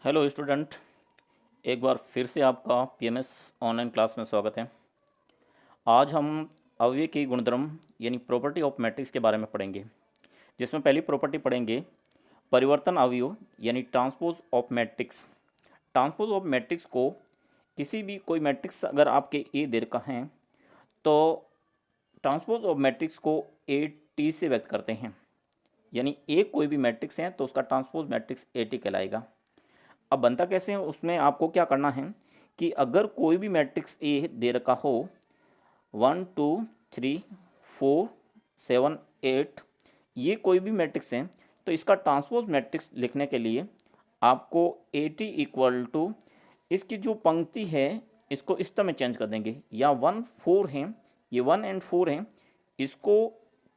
Hello student. एक बार फिर से आपका पीएमएस ऑनलाइन क्लास में स्वागत है। आज हम अवयव की गुणधर्म यानी प्रॉपर्टी ऑफ मैट्रिक्स के बारे में पढ़ेंगे, जिसमें पहली प्रॉपर्टी पढ़ेंगे परिवर्तन अवयव यानी transpose of matrix. Transpose of matrix को किसी भी कोई मैट्रिक्स अगर आपके ए दे रखा है तो ट्रांसपोज ऑफ मैट्रिक्स को ए टी से व्यक्त करते हैं, यानी ए कोई भी मैट्रिक्स है तो उसका ट्रांसपोज मैट्रिक्स ए टी कहलाएगा। अब बनता कैसे है, उसमें आपको क्या करना है कि अगर कोई भी मैट्रिक्स ए दे रखा हो 1 2 3 4 7 8, ये कोई भी मैट्रिक्स है तो इसका ट्रांसपोज मैट्रिक्स लिखने के लिए आपको ए टी इक्वल टू इसकी जो पंक्ति है इसको इस तरह में चेंज कर देंगे, या 1 4 है, ये 1 और 4 हैं, इसको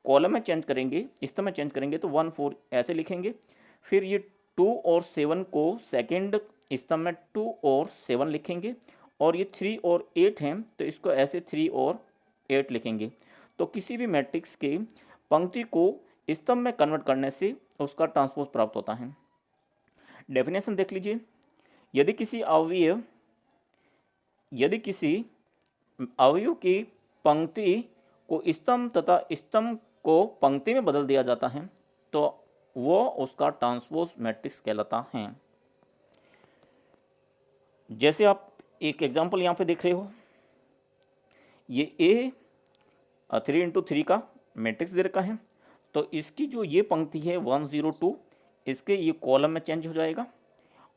कॉलम में चेंज करेंगे, इस तरह में चेंज करेंगे तो 1 4 ऐसे लिखेंगे। फिर ये 2 और 7 को सेकंड स्तंभ में 2 और 7 लिखेंगे, और ये 3 और 8 हैं तो इसको ऐसे 3 और 8 लिखेंगे। तो किसी भी मैट्रिक्स के पंक्ति को स्तंभ में कन्वर्ट करने से उसका ट्रांसपोज प्राप्त होता है। डेफिनेशन देख लीजिए। यदि किसी अवयव की पंक्ति को स्तंभ तथा स्तंभ को पंक्ति में बदल दिया जाता है तो वो उसका ट्रांसपोज मैट्रिक्स कहलाता है। जैसे आप एक एग्जांपल यहाँ पे देख रहे हो, ये ए 3 × 3 का मैट्रिक्स दे रखा है, तो इसकी जो ये पंक्ति है 1 0 2, इसके ये कॉलम में चेंज हो जाएगा,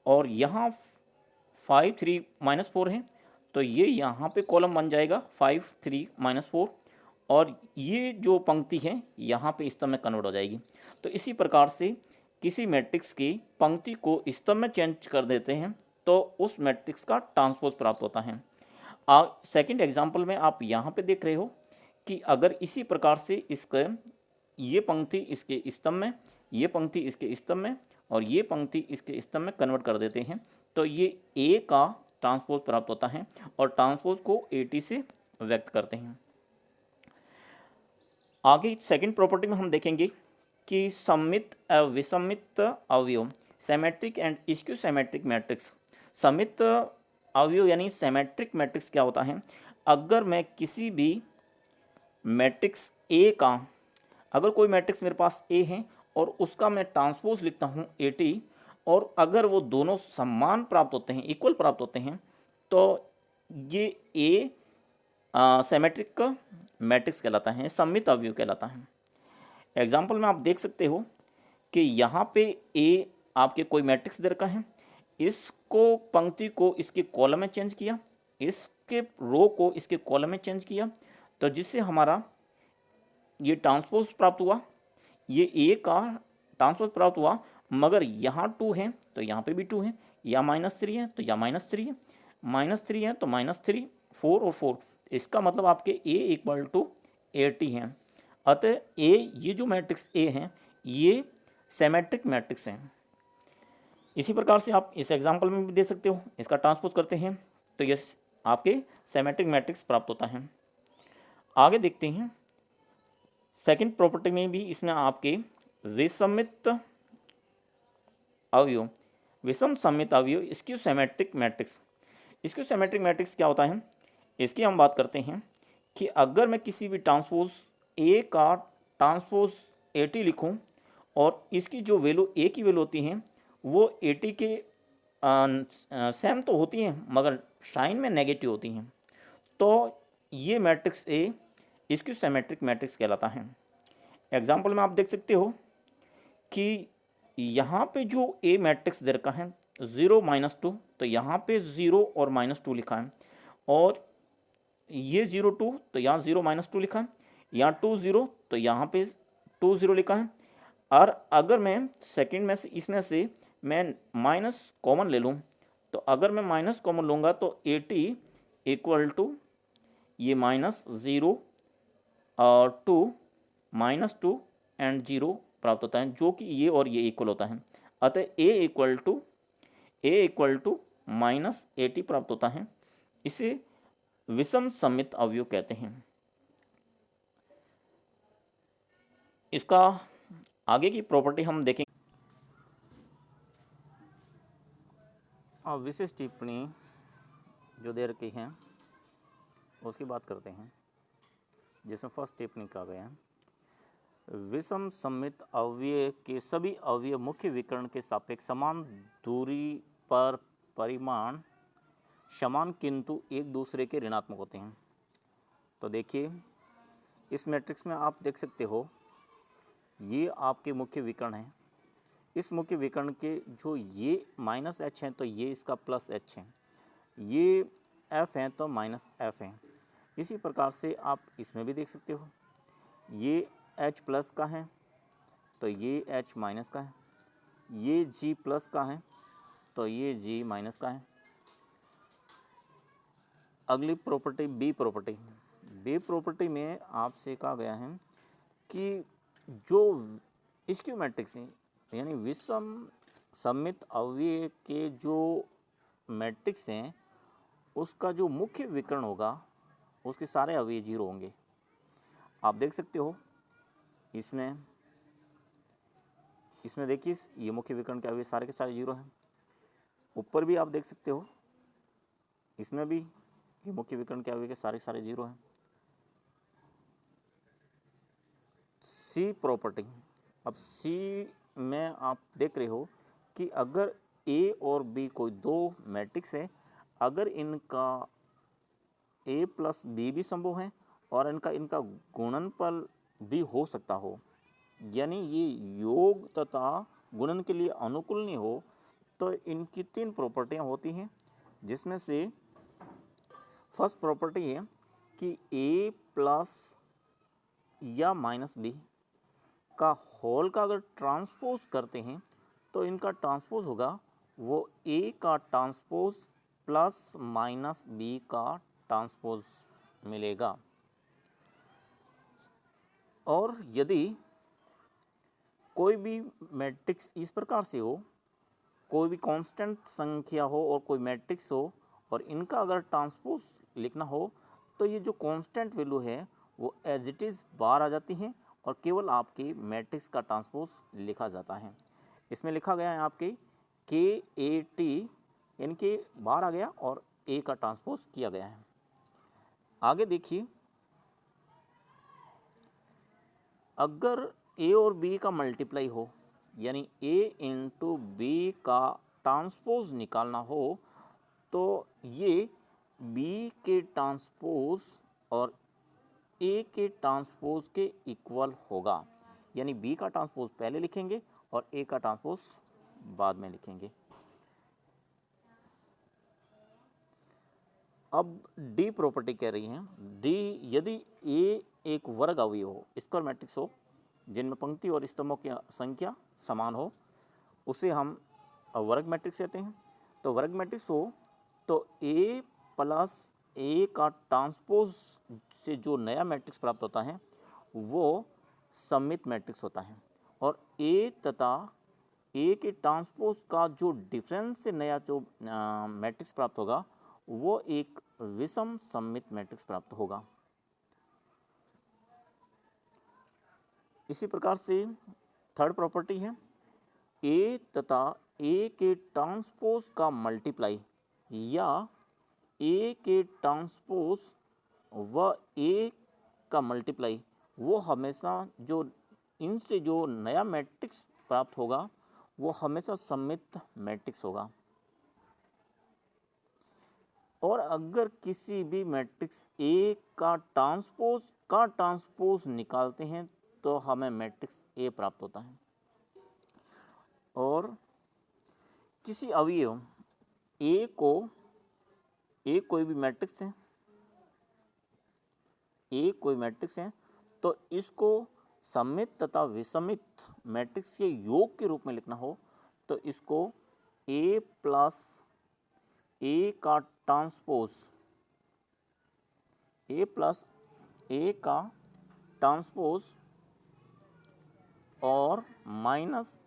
और यहाँ 5 3 -4 है तो ये यहाँ पे कॉलम बन जाएगा 5 3 -4, और ये जो पंक्ति है यहाँ पे स्तंभ में कन्वर्ट हो जाएगी। तो इसी प्रकार से किसी मैट्रिक्स की पंक्ति को स्तंभ में चेंज कर देते हैं तो उस मैट्रिक्स का ट्रांसपोज प्राप्त होता है। सेकंड एग्जांपल में आप यहाँ पे देख रहे हो कि अगर इसी प्रकार से इसके ये पंक्ति इसके स्तंभ में, ये पंक्ति इसके स्तंभ में, और ये पंक्ति इसके स्तंभ में कन्वर्ट कर देते हैं तो ये ए का ट्रांसपोज प्राप्त होता है, और ट्रांसपोज को ए टी से व्यक्त करते हैं। आगे सेकंड प्रॉपर्टी में हम देखेंगे कि सममित विसमित अवयव symmetric and skew symmetric matrix. सममित अवयव यानी सिमेट्रिक मैट्रिक्स क्या होता है? अगर मैं किसी भी मैट्रिक्स ए का, अगर कोई मैट्रिक्स मेरे पास ए है और उसका मैं ट्रांसपोज लिखता हूँ ए टी, और अगर वो दोनों समान प्राप्त होते हैं, इक्वल प्राप्त होते हैं, तो ये ए सिमेट्रिक मैट्रिक्स कहलाता है, सममित अवयव कहलाता है। एग्जाम्पल में आप देख सकते हो कि यहाँ पे ए आपके कोई मैट्रिक्स दे रखा है, इसको पंक्ति को इसके कॉलम में चेंज किया, इसके रो को इसके कॉलम में चेंज किया, तो जिससे हमारा ये ट्रांसपोज प्राप्त हुआ, ये ए का ट्रांसपोज प्राप्त हुआ। मगर यहाँ 2 है तो यहाँ पे भी 2 है, या -3 है तो या -3 है, -3 है तो -3, 4 और 4, इसका मतलब आपके ए इक्वल टू 80 है। अतः ए, ये जो मैट्रिक्स ए हैं ये सिमेट्रिक मैट्रिक्स हैं। इसी प्रकार से आप इस एग्जांपल में भी दे सकते हो, इसका ट्रांसपोज करते हैं तो ये आपके सिमेट्रिक मैट्रिक्स प्राप्त होता है। आगे देखते हैं सेकंड प्रॉपर्टी में भी, इसमें आपके विषमित अवयव, विषम सममित अवयव skew symmetric matrix. Skew symmetric matrix क्या होता है, इसकी हम बात करते हैं कि अगर मैं किसी भी ट्रांसपोज ए का ट्रांसपोज ए टी लिखूँ और इसकी जो वैल्यू ए की वैल्यू होती हैं वो ए टी के सेम तो होती हैं मगर साइन में नेगेटिव होती हैं, तो ये matrix A skew symmetric matrix कहलाता है। एग्जाम्पल में आप देख सकते हो कि यहाँ पे जो ए मैट्रिक्स दे रखा है 0 -2, तो यहाँ पे 0 और -2 लिखा है, और ये 0 2 तो यहाँ 0 -2 लिखा है, यहाँ 2 0 तो यहाँ पे 2 0 लिखा है। और अगर मैं सेकंड में से इसमें से मैं माइनस कॉमन ले लूँ, तो अगर मैं माइनस कॉमन लूँगा तो 80 इक्वल टू ये -0 और 2 -2 एंड 0 प्राप्त होता है, जो कि ये और ये इक्वल होता है। अतः ए इक्वल टू -80 प्राप्त होता है। इसे विषम सममित अवयव कहते हैं। इसका आगे की प्रॉपर्टी हम देखेंगे। अब विशेष टिप्पणी जो दे रखी है उसकी बात करते हैं, जिसमें फर्स्ट टिप्पणी कहा गया है, विषम सममित अवयव के सभी अवयव मुख्य विकर्ण के सापेक्ष समान दूरी पर परिमाण समान किंतु एक दूसरे के ऋणात्मक होते हैं। तो देखिए इस मैट्रिक्स में आप देख सकते हो ये आपके मुख्य विकर्ण हैं। इस मुख्य विकर्ण के जो ये माइनस एच हैं तो ये इसका प्लस एच है, ये एफ हैं तो माइनस एफ हैं। इसी प्रकार से आप इसमें भी देख सकते हो ये एच प्लस का है तो ये एच माइनस का है, ये जी प्लस का है तो ये जी माइनस का है। अगली property B property. B property में आपसे कहा गया है कि जो स्क्यू मैट्रिक्स हैं यानी विषम सममित अवयव के जो मैट्रिक्स हैं उसका जो मुख्य विकर्ण होगा उसके सारे अवयव जीरो होंगे। आप देख सकते हो इसमें देखिए ये मुख्य विकर्ण के अवयव सारे के सारे जीरो हैं। ऊपर भी आप देख सकते हो इसमें भी ये मुख्य विकर्ण के अवयव के सारे सारे जीरो हैं। सी प्रॉपर्टी। अब सी में आप देख रहे हो कि अगर ए और बी कोई दो मैट्रिक्स है, अगर इनका ए प्लस बी भी संभव है और इनका गुणनफल भी हो सकता हो, यानी ये योग तथा गुणन के लिए अनुकूल नहीं हो, तो इनकी तीन प्रॉपर्टियां होती हैं, जिसमें से फर्स्ट प्रॉपर्टी है कि ए प्लस या माइनस बी का होल का अगर ट्रांसपोज करते हैं तो इनका ट्रांसपोज होगा वो ए का ट्रांसपोज प्लस माइनस बी का ट्रांसपोज मिलेगा। और यदि कोई भी मैट्रिक्स इस प्रकार से हो, कोई भी कांस्टेंट संख्या हो और कोई मैट्रिक्स हो और इनका अगर ट्रांसपोज लिखना हो तो ये जो कांस्टेंट वैल्यू है वो एज इट इज़ बाहर आ जाती हैं और केवल आपके मैट्रिक्स का ट्रांसपोज लिखा जाता है। इसमें लिखा गया है आपके के ए टी, यानी कि बाहर आ गया और ए का ट्रांसपोज किया गया है। आगे देखिए, अगर ए और बी का मल्टीप्लाई हो यानी ए इंटू बी का ट्रांसपोज निकालना हो तो ये बी के ट्रांसपोज और ए के ट्रांसपोज के इक्वल होगा, यानी बी का ट्रांसपोज पहले लिखेंगे और ए का ट्रांसपोज बाद में लिखेंगे। अब डी प्रॉपर्टी कह रही है, डी यदि ए एक वर्ग अवयव हो, स्क्वायर मैट्रिक्स हो जिनमें पंक्ति और स्तंभों की संख्या समान हो, उसे हम वर्ग मैट्रिक्स कहते हैं। तो वर्ग मैट्रिक्स हो तो ए प्लस ए का ट्रांसपोज से जो नया मैट्रिक्स प्राप्त होता है वो सममित मैट्रिक्स होता है, और ए तथा ए के ट्रांसपोज का जो डिफरेंस से नया जो मैट्रिक्स प्राप्त होगा वो एक विषम सममित मैट्रिक्स प्राप्त होगा। इसी प्रकार से थर्ड प्रॉपर्टी है, ए तथा ए के ट्रांसपोज का मल्टीप्लाई या ए के ट्रांसपोज व ए का मल्टीप्लाई वो हमेशा जो इनसे जो नया मैट्रिक्स प्राप्त होगा वो हमेशा सममित मैट्रिक्स होगा। और अगर किसी भी मैट्रिक्स ए का ट्रांसपोज निकालते हैं तो हमें मैट्रिक्स ए प्राप्त होता है। और किसी अवयव ए कोई भी मैट्रिक्स है, ए कोई मैट्रिक्स है तो इसको सममित तथा विषमित मैट्रिक्स के योग के रूप में लिखना हो तो इसको ए प्लस ए का ट्रांसपोज, ए प्लस ए का ट्रांसपोज और माइनस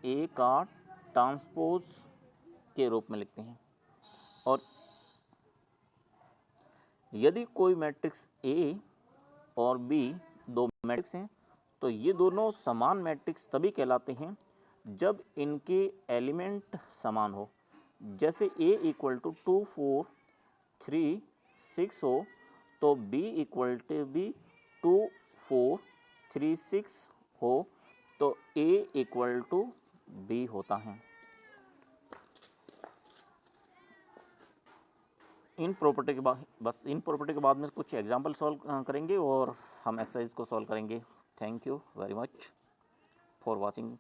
ए का ट्रांसपोज के रूप में लिखते हैं। और यदि कोई मैट्रिक्स ए और बी दो मैट्रिक्स हैं तो ये दोनों समान मैट्रिक्स तभी कहलाते हैं जब इनके एलिमेंट समान हो, जैसे a इक्वल टू 2 4 3 6 हो तो b इक्वल टू भी 2 4 3 6 हो तो a इक्वल टू b होता है। इन प्रॉपर्टी के बाद, बस इन प्रॉपर्टी के बाद में कुछ एग्जांपल सॉल्व करेंगे और हम एक्सरसाइज को सॉल्व करेंगे। Thank you very much for watching.